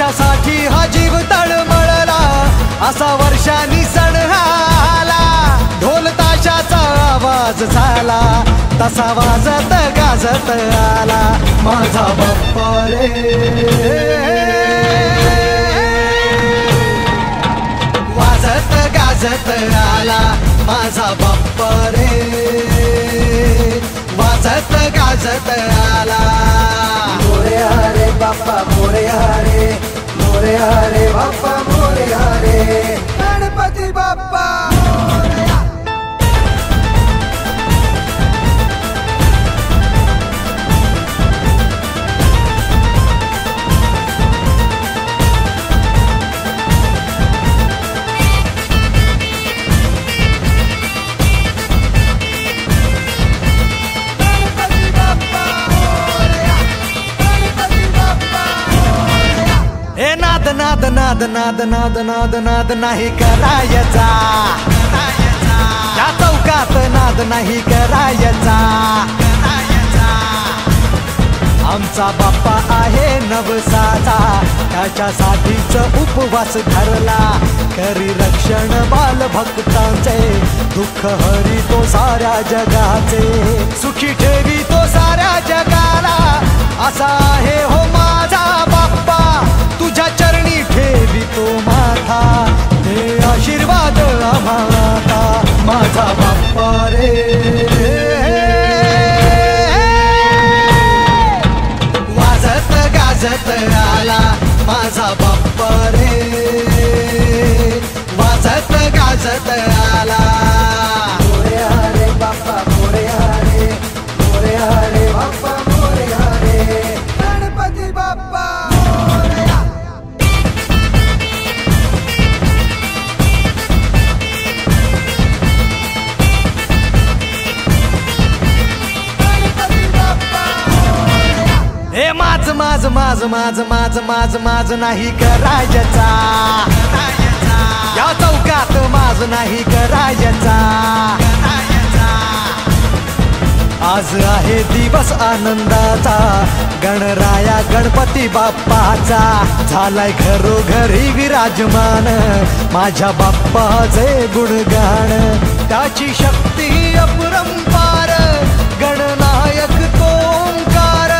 त्याच्यासाठी हा जीव तळमळला, असा वर्षांनी सण आला. ढोल ताशाचा आवाज झाला, तसा वाजत गाजत आला माझा बाप्पा रे. वाजत गाजत आला माझा बाप्पा रे, वाजत गाजत आला. मोरया रे बाप्पा मोरया रे, मोरया रे बाप्पा मोरया रे, गणपती बाप्पा मोरया. हे नाद नाद नाद नाद नाद नाद नाद नाही करायचा, त्या चौकात नाद नाही करायचा. आमचा बाप्पा आहे नवसाचा, त्याच्यासाठीच उपवास धरला. करी रक्षण बालभक्तांचे, दुःख हरी तो साऱ्या जगाचे. सुखी ठेवी तो साऱ्या जगाला, असा आहे हो माझा बाप्पा. तुझ्या चरणी ठेवी तो माथा, हे आशीर्वाद आम्हाला माझा बाप्पा रे. वाजत गाजत आला माझा बाप्पा रे, वाजत गाजत आला. मोरया रे बाप्पा मोरया रे, मोरया रे बाप्पा मोरया रे, गणपती बाप्पा मोरया. गणपती बाप्पा मोरया. हे माझ माझ माझ माझ माझ माझ माझ नाही करायचा, या चौकात माझ नाही करायचा. आज आहे दिवस आनंदाचा, गणराया गणपती बाप्पाचा. झालाय घरोघरी विराजमान माझ्या बाप्पाचे गुणगान. त्याची शक्ती अपरंपार, गणनायक तो ओंकार.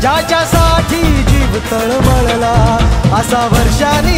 ज्याच्यासाठी जीव तळमळला, असा वर्षाने